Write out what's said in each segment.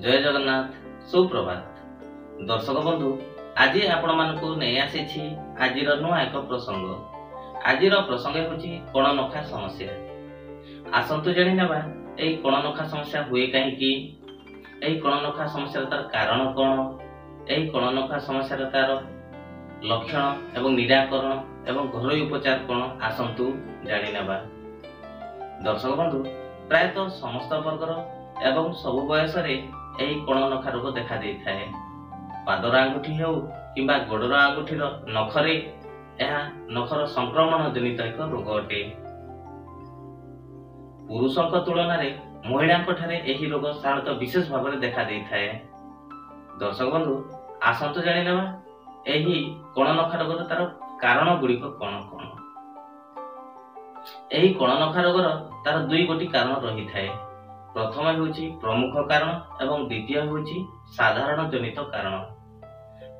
जय जगन्नाथ सुप्रभात दर्शक बंधु आज आपण मानकु नहीं आसी आज नुआ एक प्रसंग। आज प्रसंग होची कणनखा समस्या। आसंतु जानि नेबा एई कणनखा समस्या हुए कहीं, एई कणनखा समस्या तार कारण कौन, एई कणनखा समस्या तार लक्षण एवं निराकरण एवं घरोई उपचार कौन, आसंतु जानि नेबा। दर्शक बंधु प्रायतः समस्त वर्गर एवं सबु बयस रे एही कणनखा रोग देखा देई थाए। पादर आंगुठी हेउ किंबा गोडर आंगुठीर नखरे एहा नखर संक्रमण जनित एक रोग अटे। पुरुषक तुलन में महिलांक ठारे एही रोग साधारणतः विशेष भाव में देखा देई थाए। दर्शक बंधु आसंतु जानि नेबा एही कणनखा रोगर तार कारण गुड़िक कौन कौन। एही कणनखा रोगर तार दुई गोटी कारण रही थाए। प्रथम होची प्रमुख कारण एवं द्वितीय होची साधारण जनित कारण।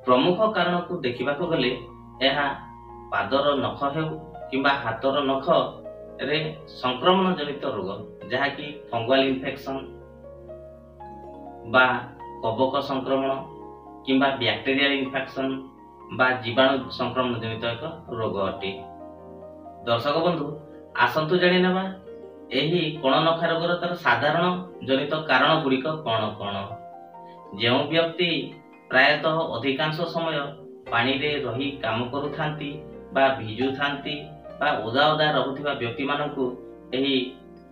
प्रमुख कारण को देखिबा को गले एहा पादर नख हेउ किंबा हातर नख रे संक्रमण जनित रोग, जहा कि फंगल इन्फेक्शन बा कबक संक्रमण किंबा बैक्टीरियल इन्फेक्शन बा जीवाणु संक्रमण जनित एक रोग अटे। दर्शक बंधु आसंतु जानि नेबा एही कणनखा रोगर तार साधारण जनित कारण गुड़िक कौन कौन। जो व्यक्ति प्रायतः अधिकांश समय पानी रे रही काम करुथांती बा भिजु थांती बा ओदा ओदा रहुथिबा व्यक्ति मानकु एही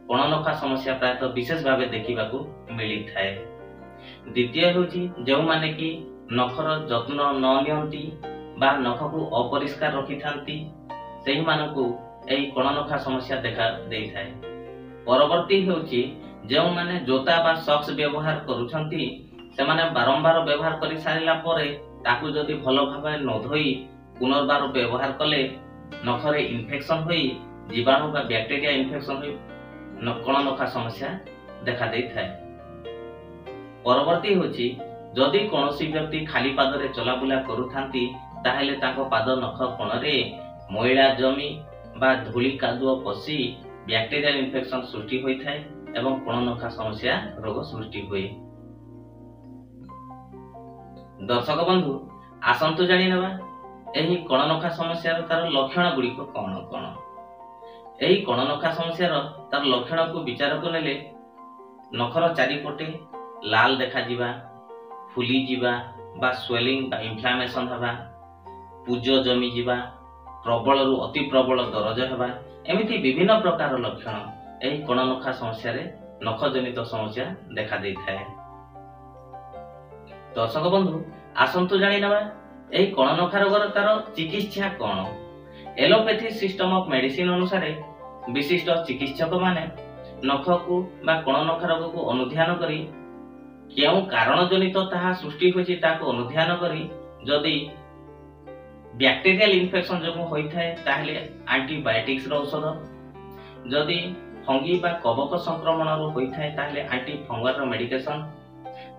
कणनखा समस्या प्रायतः विशेष भावे देखिबाकू मिली थाए। द्वितीय होची जो माने कि नखर जत्न न नियंती बा नखकू अपरिष्कार रखि थांती सेही मानकु एही कणनखा समस्या देखा देई थाए। परवर्ती होची जो माने जोता बा सॉक्स व्यवहार करूछंती सेमाने बारंबार व्यवहार करि सारिला परे ताकू जदि भलो भाबे न धोई पुनर्बार व्यवहार कले नखरे इन्फेक्शन होई जीवाणु बा बैक्टीरिया इन्फेक्शन होई कणनखा समस्या देखा देई थाए। परवर्ती होची जदि कोनोसी व्यक्ति खाली पादरे चलाबुला करूथांती ताहेले ताको पाद नख कोणरे मैला जमी बा धूली कादुओ पसी बैक्टीरियल इन्फेक्शन सृष्टि होई थाए एवं कणनखा समस्या रोग सृष्टि हुए। दर्शक बंधु आसंतु जानि नेबा एही कणनखा समस्या तार लक्षण गुड़िक कौन कौन। एही कणनखा समस्या तार लक्षण को विचार को नेले नखर चारिपटे लाल देखा जिबा, फुली जिबा बा स्वेलिंग बा इन्फ्लामेशन हबा, पूज जमी जिबा, प्रबल रु अति प्रबल दरज हेबा, एमिति विभिन्न प्रकार लक्षण एही कणनखा समस्या रे नख जनित समस्या देखा देई थाए। दर्शक बंधु आसंतु जानि नेबा एही कणनखा रोगर तार चिकित्सा कौन। एलोपैथी सिस्टम ऑफ मेडिसिन अनुसार विशिष्ट चिकित्सक माने नख को बा कणनखा रोग को अनुध्यान करी केउ कारण जनित ताहा सृष्टि होछि ताको अनुध्यान करी जदि बैक्टीरियल इन्फेक्शन जो होई थाए ताहले एंटीबायोटिक्स रो औषध, जदि फंगी बा कबक संक्रमण रो होई थाए ताहले एंटी फंगल रो मेडिकेशन,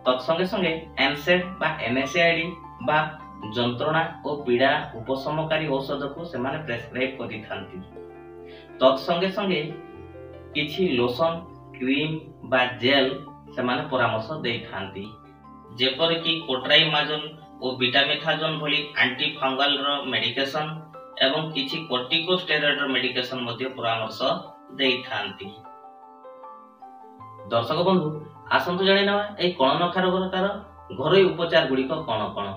तत्संगे संगे एनसेड बा एनएसएआईडी बा जंत्रणा और पीड़ा उपशमकारी औषध को सेमाने प्रेस्क्राइब करि थांती। तत्संगे संगे किछि लोशन, क्रीम बा जेल सेमाने परामर्श देई थांती, जेपर कि कोट्राइमाजोल और बीटामेथाजोन भली एंटी फंगल रो मेडिकेशन एवं किछि कोर्टिकोस्टेरॉइड रो मेडिकेशन मध्ये परामर्श देई थांती। दर्शक बंधु आसंतु जानि नेबा ए कणनखा रोगर तार घरोई उपचार गुड़िक कौन कौन।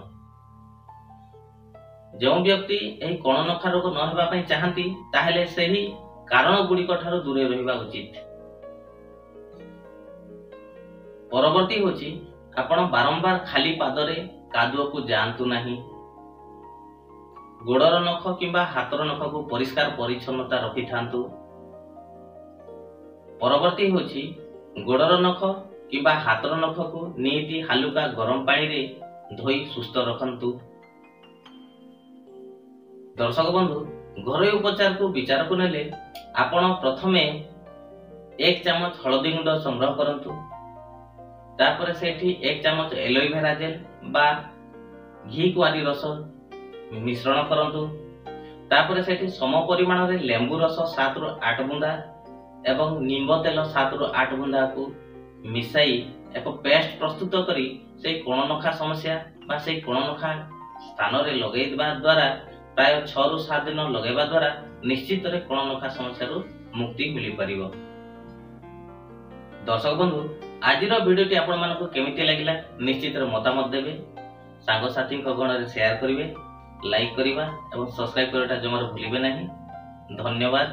जो व्यक्ति एही कणनखा रोग न हेबा पई चाहंती ताहेले सेही कारण गुड़िक ठारो दूरे रहिबा उचित। परवर्ती होची आपण बारंबार खाली पादरे कादुओ को जानतु नहीं। गोड़र नख किंबा हातर नख को परिष्कार परिच्छन्नता रखि थांतु। परवर्ती होची गोड़र नख किंबा हातर नख को नीति हालुका गरम पानी रे धोई सुस्थ रखंतु। दर्शक बंधु घरोई उपचार को विचार को नेले आपण प्रथमे 1 चम्मच हळदी गुंड संग्रह करंतु। तापर सेठी 1 चम्मच एलोवेरा जेल बा घी कुआरी रस मिश्रण करंतु। तापर सेठी सम परिमाण रे लेंबू रस 7 रु 8 बुंदा एवं नींब तेल 7 रु 8 बुंदा को ମିଶାଇ ଏକ ପେଷ୍ଟ ପ୍ରସ୍ତୁତ କରି ସେଇ କୋଣନଖା ସମସ୍ୟା ବା ସେଇ କୋଣନଖା ସ୍ଥାନରେ ଲଗାଇବା ଦ୍ୱାରା ପ୍ରାୟ 6 ରୁ 7 ଦିନ ଲଗାଇବା ଦ୍ୱାରା ନିଶ୍ଚିତରେ କୋଣନଖା ସମସ୍ୟାରୁ ମୁକ୍ତି ମିଳିପାରିବ। ଦର୍ଶକ ବନ୍ଧୁ, ଆଜିର ଭିଡ଼ିଓଟି ଆପଣମାନଙ୍କୁ କେମିତି ଲାଗିଲା ନିଶ୍ଚିତରେ ମତାମତ ଦେବେ, ସାଙ୍ଗସାଥୀଙ୍କ ଗଣରେ ସେୟାର କରିବେ, ଲାଇକ୍ କରିବା ଏବଂ ସବସ୍କ୍ରାଇବ୍ କରିବାଟା ଜମାରୁ ଭୁଲିବେ ନାହିଁ। ଧନ୍ୟବାଦ।